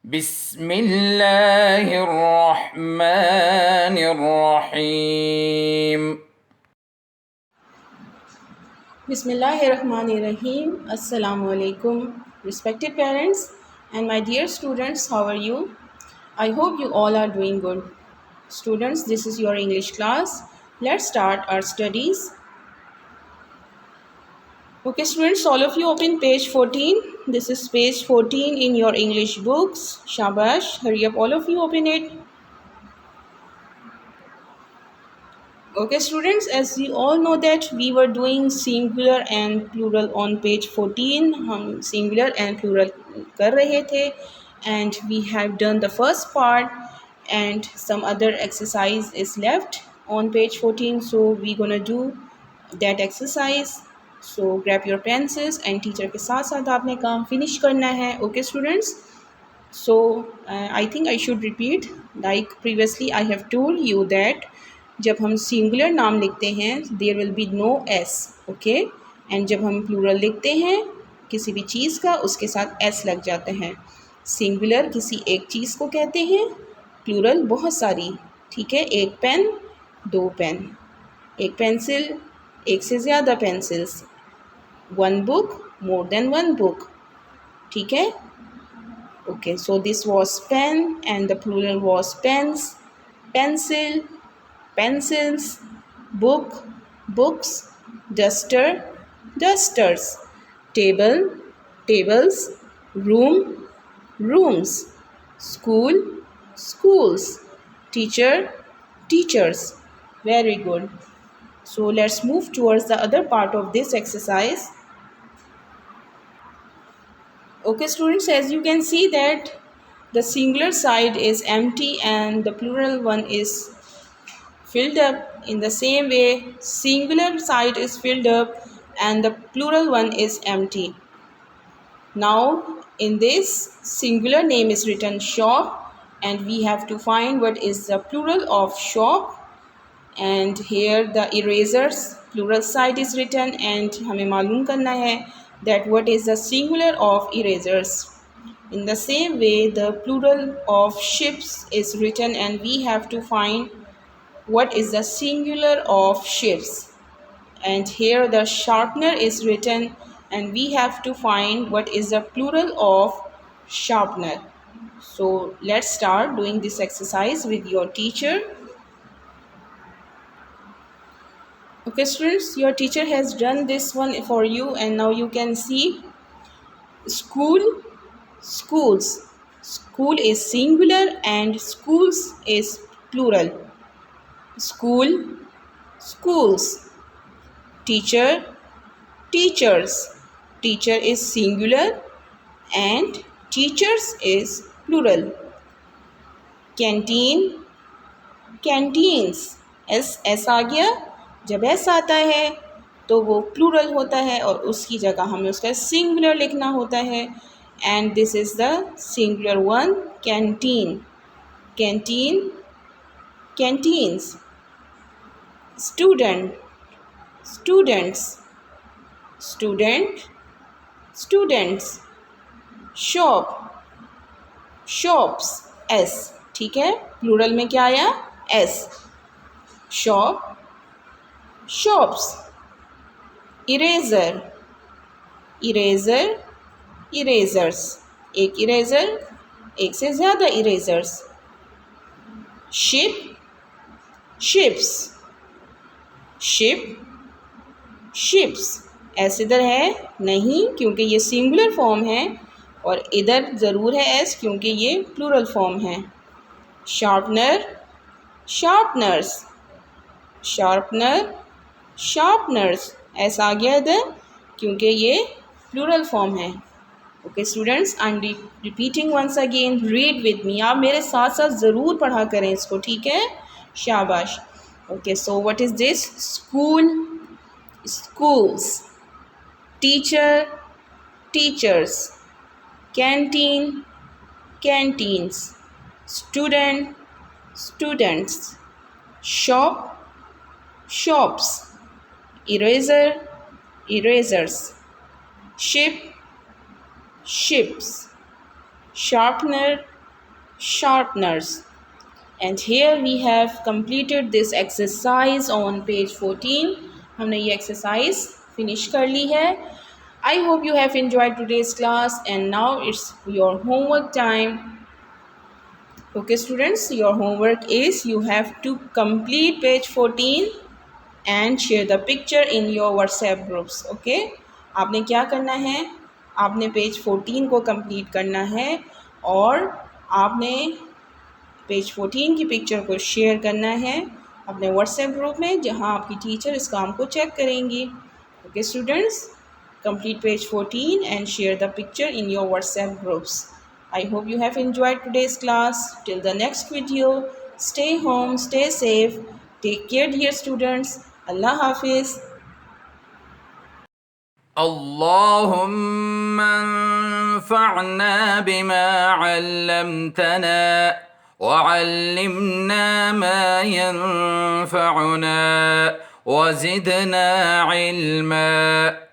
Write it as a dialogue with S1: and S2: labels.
S1: بسم الله الرحمن الرحيم.
S2: Bismillahirrahmanirrahim. Assalamu alaikum. Respected parents and my dear students, how are you? I hope you all are doing good. Students, this is your English class. Let's start our studies. Okay, students, all of you open page 14. This is page 14 in your English books. Shabash, hurry up, all of you open it. Okay, students, as you all know that we were doing singular and plural on page 14. हम singular and plural कर रहे थे and we have done the first part and some other exercise is left on page 14. So we gonna do that exercise. So grab your pencils and teacher के साथ साथ आपने काम finish करना है. Okay, students. So I think I should repeat like previously I have told you that जब हम singular नाम लिखते हैं there will be no S. Okay, and जब हम प्लूरल लिखते हैं किसी भी चीज़ का उसके साथ एस लग जाते हैं. सिंगुलर किसी एक चीज़ को कहते हैं, प्लूरल बहुत सारी. ठीक है, एक पेन, दो पेन, एक पेंसिल, एक से ज़्यादा pencils, one book, more than one book. ठीक है. Okay, so this was pen and the plural was pens, pencil, pencils, book, books, duster, dusters, table, tables, room, rooms, school, schools, teacher, teachers. Very good. So let's move towards the other part of this exercise. Okay, students, as you can see that the singular side is empty and the plural one is filled up. In the same way, singular side is filled up and the plural one is empty. Now, in this singular name is written shop and we have to find what is the plural of shop. And here the erasers plural side is written and हमें मालूम करना है that what is the singular of erasers. In the same way, the plural of ships is written and we have to find what is the singular of ships. And here the sharpener is written and we have to find what is the plural of sharpener. So let's start doing this exercise with your teacher. Okay, students, your teacher has done this one for you and now you can see school, schools. School is singular and schools is plural. School, schools. Teacher, teachers. Teacher is singular and teachers is plural. Canteen, canteens. S आ गया. जब S आता है तो वो plural होता है और उसकी जगह हमें उसका सिंगुलर लिखना होता है. And this is the singular one, canteen. Canteen, canteens. Student, students. Student, students. Shop, shops. S. ठीक है, प्लूरल में क्या आया? S. Shop, shops. Eraser, eraser, erasers. एक इरेज़र, एक से ज़्यादा erasers. Ship, ships. Ship, ships. S इधर है नहीं क्योंकि ये सिंगुलर फॉर्म है और इधर ज़रूर है एस क्योंकि ये प्लूरल फॉर्म है. Sharpener, sharpeners. Sharpener, sharpeners. ऐसा आ गया इधर क्योंकि ये प्लूरल फॉर्म है. Okay students, I am repeating once again. Read with me. आप मेरे साथ साथ ज़रूर पढ़ा करें इसको. ठीक है, शाबाश. Okay, so what is this? School, schools. Teacher, teachers. Canteen, canteens. Student, students. Shop, shops. Eraser, erasers. Ship, ships. Sharpener, sharpeners. And here we have completed this exercise on page 14. हमने ये exercise finish कर ली है. I hope you have enjoyed today's class, and now it's your homework time. Okay students, your homework is you have to complete page 14 and share the picture in your WhatsApp groups. Okay, आपने क्या करना है, आपने page 14 को complete करना है और आपने पेज 14 की पिक्चर को शेयर करना है अपने व्हाट्सएप ग्रुप में, जहां आपकी टीचर इस काम को चेक करेंगी. Okay students, complete page 14 and share the picture in your WhatsApp groups. I hope you have enjoyed today's class. Till the next video, stay home, stay safe, take care dear students. Allah Hafiz.
S1: اللهم انفعنا بما علمتنا وعلمنا ما ينفعنا وزدنا علما.